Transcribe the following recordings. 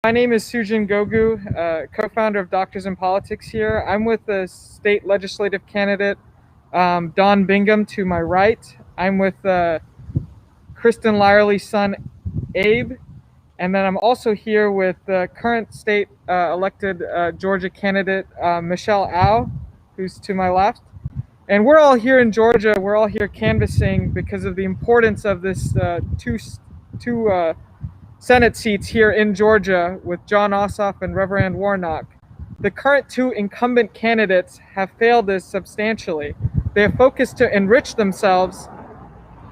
My name is Sujin Gogu, co-founder of Doctors in Politics here. I'm with the state legislative candidate, Don Bingham, to my right. I'm with Kristen Lyerly's son, Abe. And then I'm also here with the current state elected Georgia candidate, Michelle Au, who's to my left. And we're all here in Georgia. We're all here canvassing because of the importance of this two Senate seats here in Georgia with Jon Ossoff and Reverend Warnock. The current two incumbent candidates have failed us substantially. They have focused to enrich themselves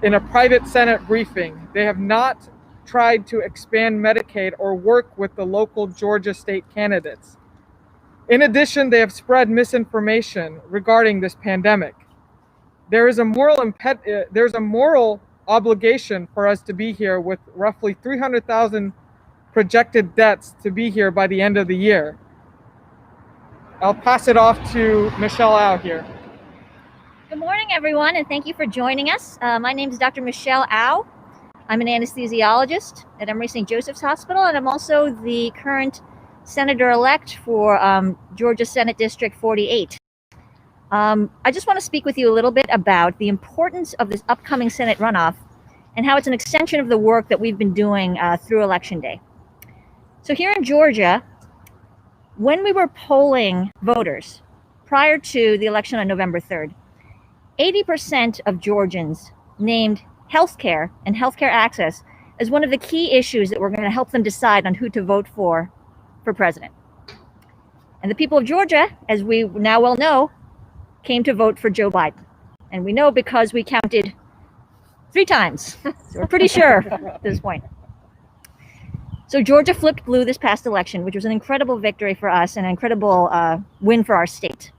in a private Senate briefing. They have not tried to expand Medicaid or work with the local Georgia state candidates. In addition, they have spread misinformation regarding this pandemic. There's a moral obligation for us to be here with roughly 300,000 projected deaths to be here by the end of the year. I'll pass it off to Michelle Au here. Good morning, everyone, and thank you for joining us. My name is Dr. Michelle Au. I'm an anesthesiologist at Emory St. Joseph's Hospital, and I'm also the current senator-elect for Georgia Senate District 48. I just want to speak with you a little bit about the importance of this upcoming Senate runoff and how it's an extension of the work that we've been doing through Election Day. So here in Georgia, when we were polling voters prior to the election on November 3rd, 80% of Georgians named healthcare and healthcare access as one of the key issues that were going to help them decide on who to vote for president. And the people of Georgia, as we now well know, came to vote for Joe Biden. And we know because we counted 3 times. So we're pretty sure at this point. So Georgia flipped blue this past election, which was an incredible victory for us and an incredible win for our state.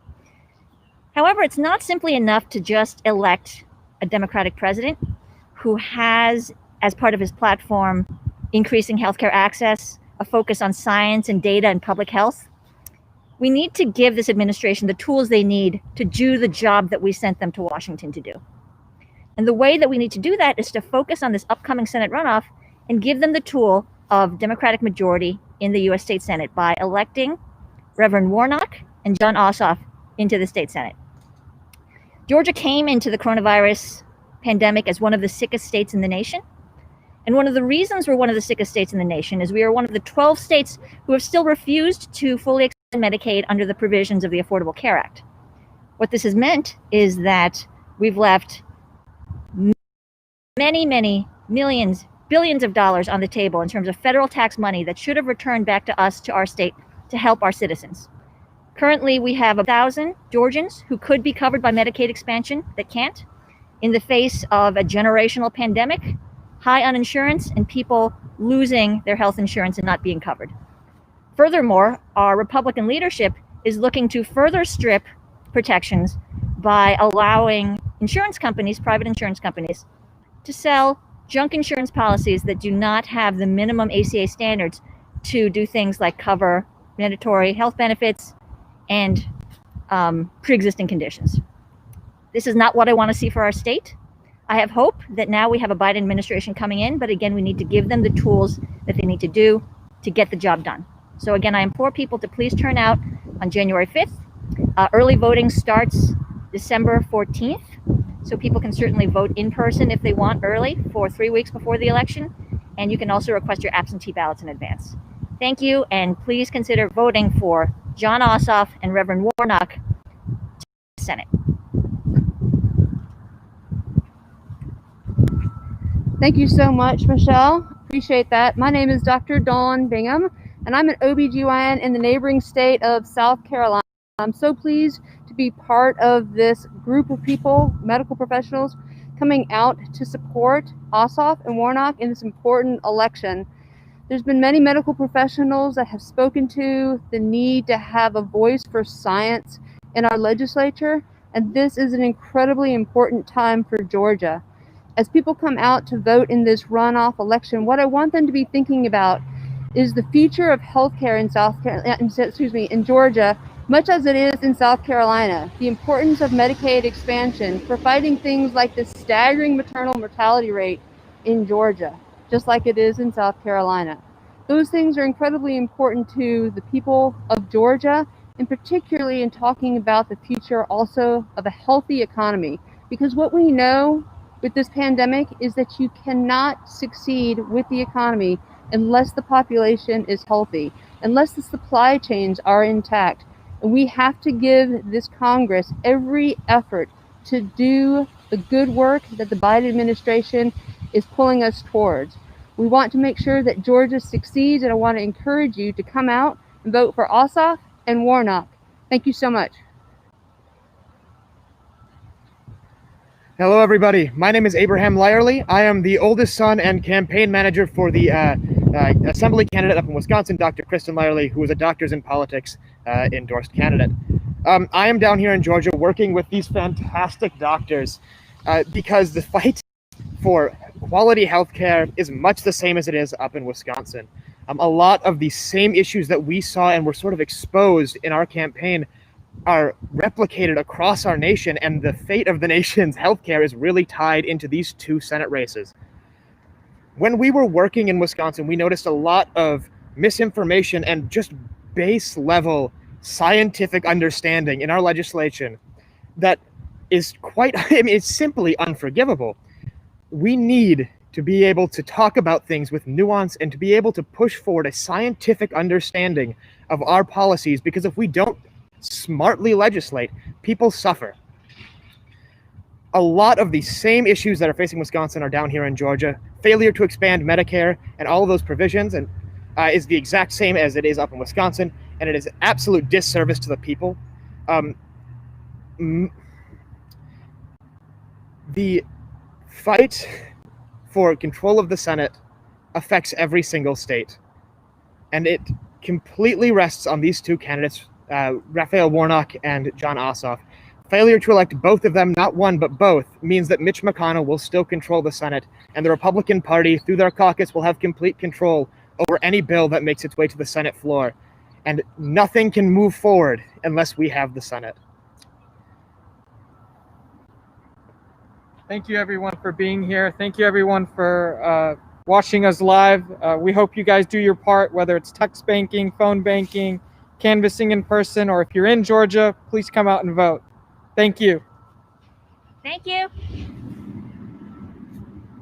However, it's not simply enough to just elect a Democratic president who has, as part of his platform, increasing healthcare access, a focus on science and data and public health. We need to give this administration the tools they need to do the job that we sent them to Washington to do. And the way that we need to do that is to focus on this upcoming Senate runoff and give them the tool of Democratic majority in the U.S. State Senate by electing Reverend Warnock and Jon Ossoff into the State Senate. Georgia came into the coronavirus pandemic as one of the sickest states in the nation. And one of the reasons we're one of the sickest states in the nation is we are one of the 12 states who have still refused to fully extend Medicaid under the provisions of the Affordable Care Act. What this has meant is that we've left many millions, billions of dollars on the table in terms of federal tax money that should have returned back to us, to our state, to help our citizens. Currently, we have 1,000 Georgians who could be covered by Medicaid expansion that can't, in the face of a generational pandemic, high uninsurance, and people losing their health insurance and not being covered. Furthermore, our Republican leadership is looking to further strip protections by allowing insurance companies, private insurance companies, to sell junk insurance policies that do not have the minimum ACA standards to do things like cover mandatory health benefits and pre-existing conditions. This is not what I want to see for our state. I have hope that now we have a Biden administration coming in, but again, we need to give them the tools that they need to do to get the job done. So again, I implore people to please turn out on January 5th. Early voting starts December 14th, so people can certainly vote in person if they want early for 3 weeks before the election, and you can also request your absentee ballots in advance. Thank you, and please consider voting for Jon Ossoff and Reverend Warnock to the Senate. Thank you so much, Michelle. Appreciate that. My name is Dr. Dawn Bingham, and I'm an OBGYN in the neighboring state of South Carolina. I'm so pleased to be part of this group of people, medical professionals, coming out to support Ossoff and Warnock in this important election. There's been many medical professionals that have spoken to the need to have a voice for science in our legislature, and this is an incredibly important time for Georgia. As people come out to vote in this runoff election, what I want them to be thinking about is the future of healthcare in Georgia, much as it is in South Carolina. The importance of Medicaid expansion for fighting things like the staggering maternal mortality rate in Georgia, just like it is in South Carolina. Those things are incredibly important to the people of Georgia, and particularly in talking about the future also of a healthy economy. Because what we know with this pandemic is that you cannot succeed with the economy unless the population is healthy, unless the supply chains are intact. And we have to give this Congress every effort to do the good work that the Biden administration is pulling us towards. We want to make sure that Georgia succeeds, and I want to encourage you to come out and vote for Ossoff and Warnock. Thank you so much. Hello, everybody. My name is Abraham Lyerly. I am the oldest son and campaign manager for the Assembly candidate up in Wisconsin, Dr. Kristen Lyerly, who is a Doctors in Politics endorsed candidate. I am down here in Georgia working with these fantastic doctors because the fight for quality healthcare is much the same as it is up in Wisconsin. A lot of the same issues that we saw and were sort of exposed in our campaign are replicated across our nation, and the fate of the nation's healthcare is really tied into these two Senate races. When we were working in Wisconsin, we noticed a lot of misinformation and just base level scientific understanding in our legislation that is quite, it's simply unforgivable. We need to be able to talk about things with nuance and to be able to push forward a scientific understanding of our policies, because if we don't smartly legislate, people suffer. A lot of the same issues that are facing Wisconsin are down here in Georgia. Failure to expand Medicare and all of those provisions and is the exact same as it is up in Wisconsin, and it is an absolute disservice to the people. The fight for control of the Senate affects every single state, and it completely rests on these two candidates, Raphael Warnock and Jon Ossoff. Failure to elect both of them, not one but both, means that Mitch McConnell will still control the Senate, and the Republican Party, through their caucus, will have complete control over any bill that makes its way to the Senate floor. And nothing can move forward unless we have the Senate. Thank you, everyone, for being here. Thank you, everyone, for watching us live. We hope you guys do your part, whether it's text banking, phone banking, canvassing in person, or if you're in Georgia, please come out and vote. Thank you. Thank you.